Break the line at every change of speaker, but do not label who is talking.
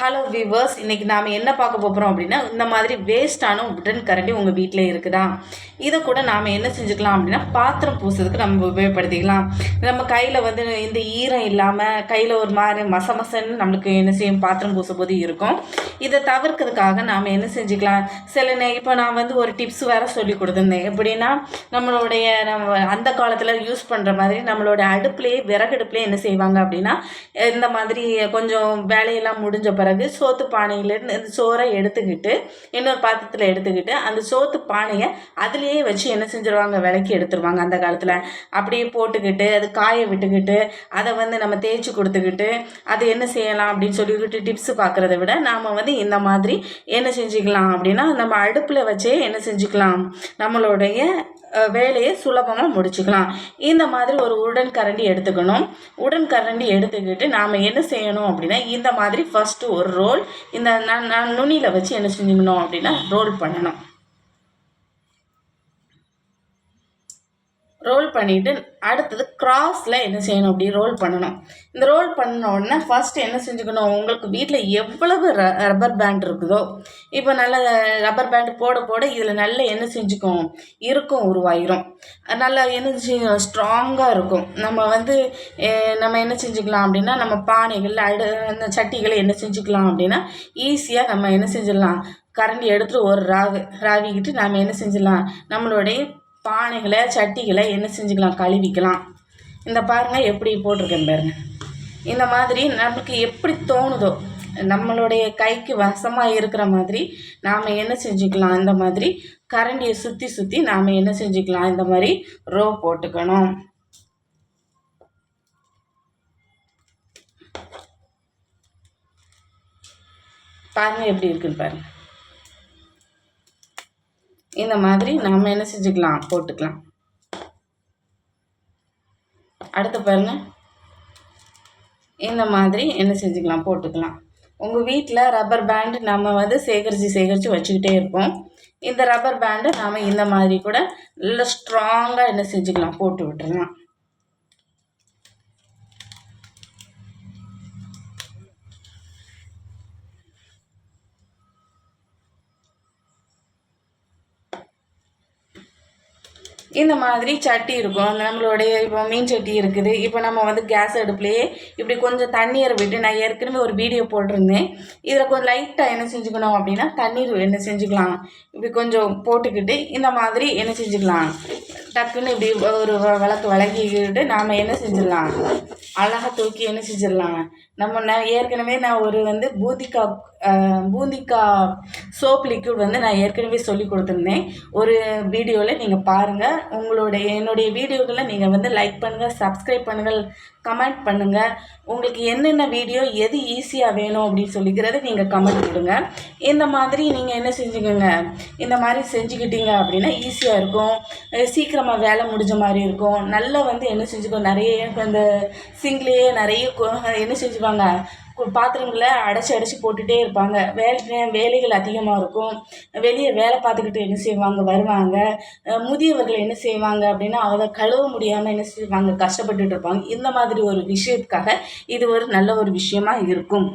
Hello viewers, இன்றைக்கி நாம் என்ன பார்க்க போகிறோம் அப்படின்னா, இந்த மாதிரி வேஸ்ட்டான உடன் கரண்டி உங்கள் வீட்டில் இருக்குதா, இதை கூட நாம் என்ன செஞ்சுக்கலாம் அப்படின்னா, பாத்திரம் பூசுறதுக்கு நம்ம உபயோகப்படுத்திக்கலாம். நம்ம கையில் வந்து இந்த ஈரம் இல்லாமல் கையில் ஒரு மாதிரி மசமசன்னு நம்மளுக்கு என்ன செய்யும், பாத்திரம் பூசும்போது இருக்கும். இதை தவிர்க்கிறதுக்காக நாம் என்ன செஞ்சுக்கலாம், இப்போ நான் வந்து ஒரு டிப்ஸ் வேறு சொல்லி கொடுத்துருந்தேன். எப்படின்னா, நம்ம அந்த காலத்தில் யூஸ் பண்ணுற மாதிரி நம்மளோட அடுப்புலேயே விறகடுப்புலேயே என்ன செய்வாங்க அப்படின்னா, இந்த மாதிரி கொஞ்சம் வேலையெல்லாம் முடிஞ்ச பிறகு சோத்து பானையிலேருந்து இந்த சோறை எடுத்துக்கிட்டு இன்னொரு பாத்திரத்தில் எடுத்துக்கிட்டு அந்த சோத்து பானையை அதுலேயே வச்சு என்ன செஞ்சுருவாங்க, விளக்கி எடுத்துருவாங்க. அந்த காலத்தில் அப்படியே போட்டுக்கிட்டு அது காய விட்டுக்கிட்டு அதை வந்து நம்ம தேய்ச்சி கொடுத்துக்கிட்டு அது என்ன செய்யலாம் அப்படின்னு சொல்லிக்கிட்டு டிப்ஸ் பார்க்குறத விட நாம் வந்து இந்த மாதிரி என்ன செஞ்சுக்கலாம் அப்படின்னா, நம்ம அடுப்பில் வச்சே என்ன செஞ்சுக்கலாம், நம்மளுடைய வேலையை சுலபமாக முடிச்சுக்கலாம். இந்த மாதிரி ஒரு உடன் கரண்டி எடுத்துக்கணும். உடன் கரண்டி எடுத்துக்கிட்டு நாம் என்ன செய்யணும் அப்படின்னா, இந்த மாதிரி ஃபஸ்ட்டு ஒரு ரோல் இந்த நான் நுனியில் வச்சு என்ன செஞ்சுக்கணும் அப்படின்னா ரோல் பண்ணணும். ரோல் பண்ணிவிட்டு அடுத்தது கிராஸில் என்ன செய்யணும், அப்படி ரோல் பண்ணணும். இந்த ரோல் பண்ண உடனே ஃபஸ்ட்டு என்ன செஞ்சுக்கணும், உங்களுக்கு வீட்டில் எவ்வளவு ரப்பர் பேண்ட் இருக்குதோ, இப்போ நல்ல ரப்பர் பேண்ட் போட போட இதில் நல்ல என்ன செஞ்சுக்கும், இருக்கும் உருவாயிரும். நல்லா என்ன ஸ்ட்ராங்காக இருக்கும். நம்ம என்ன செஞ்சுக்கலாம் அப்படின்னா, நம்ம பானைகள் அந்த சட்டிகளை என்ன செஞ்சுக்கலாம் அப்படின்னா, ஈஸியாக நம்ம என்ன செஞ்சிடலாம், கரண்டி எடுத்துகிட்டு ஒரு ராவிக்கிட்டு நாம் என்ன செஞ்சிடலாம், நம்மளுடைய பானைகளை சட்டிகளை என்ன செஞ்சுக்கலாம், கழுவிக்கலாம். இந்த பாருங்கள் எப்படி போட்டிருக்கேன் பாருங்கள். இந்த மாதிரி நமக்கு எப்படி தோணுதோ, நம்மளுடைய கைக்கு வசமாக இருக்கிற மாதிரி நாம் என்ன செஞ்சுக்கலாம், இந்த மாதிரி கரண்டியை சுற்றி சுற்றி நாம் என்ன செஞ்சுக்கலாம், இந்த மாதிரி ரோ போட்டுக்கணும். பாருங்கள் எப்படி இருக்குன்னு பாருங்கள். இந்த மாதிரி நம்ம என்ன செஞ்சுக்கலாம், போட்டுக்கலாம். அடுத்து பாருங்கள், இந்த மாதிரி என்ன செஞ்சுக்கலாம், போட்டுக்கலாம். உங்கள் வீட்டில் ரப்பர் பேண்டு நம்ம வந்து சேகரித்து வச்சுக்கிட்டே இருப்போம். இந்த ரப்பர் பேண்டு நாம் இந்த மாதிரி கூட நல்லா ஸ்ட்ராங்காக என்ன செஞ்சுக்கலாம், போட்டு விட்டுறலாம். இந்த மாதிரி சட்டி இருக்கும், நம்மளுடைய இப்போ மீன் சட்டி இருக்குது. இப்போ நம்ம வந்து கேஸ் அடுப்புலேயே இப்படி கொஞ்சம் தண்ணீரை விட்டு, நான் ஏற்கனவே ஒரு வீடியோ போட்டிருந்தேன், இதில் கொஞ்சம் லைட்டாக என்ன செஞ்சுக்கணும் அப்படின்னா, தண்ணீர் என்ன செஞ்சுக்கலாம், இப்படி கொஞ்சம் போட்டுக்கிட்டு இந்த மாதிரி என்ன செஞ்சுக்கலாம், டக்குன்னு இப்படி ஒரு விளக்கிக்கிட்டு நாம் என்ன செஞ்சிடலாம், அழகாக தூக்கி என்ன செஞ்சிடலாம். ஏற்கனவே நான் ஒரு வந்து பூந்திக்கா சோப் லிக்விட் வந்து நான் ஏற்கனவே சொல்லி கொடுத்துருந்தேன் ஒரு வீடியோவில். நீங்கள் பாருங்கள். என்னுடைய வீடியோக்களை நீங்கள் வந்து லைக் பண்ணுங்கள், சப்ஸ்கிரைப் பண்ணுங்கள், கமெண்ட் பண்ணுங்கள். உங்களுக்கு என்னென்ன வீடியோ எது ஈஸியாக வேணும் அப்படின்னு சொல்லிக்கிறத நீங்கள் கமெண்ட் கொடுங்க. இந்த மாதிரி நீங்கள் என்ன செஞ்சுக்கோங்க, இந்த மாதிரி செஞ்சுக்கிட்டீங்க அப்படின்னா ஈஸியாக இருக்கும், சீக்கிரமாக வேலை முடிஞ்ச மாதிரி இருக்கும். நல்லா வந்து என்ன செஞ்சுக்கோ, நிறைய அந்த சிங்க்லேயே நிறைய என்ன செஞ்சுப்பாங்க, பாத்திரங்களை அடைச்சி போட்டுகிட்டே இருப்பாங்க. வேலைகள் அதிகமாக இருக்கும். வெளியே வேலை பார்த்துக்கிட்டு என்ன செய்வாங்க, வருவாங்க. முதியவர்கள் என்ன செய்வாங்க அப்படின்னா, அதை கழுவ முடியாமல் என்ன செய்வாங்க, கஷ்டப்பட்டுட்டு இருப்பாங்க. இந்த மாதிரி ஒரு விஷயத்துக்காக இது ஒரு நல்ல ஒரு விஷயமா இருக்கும்.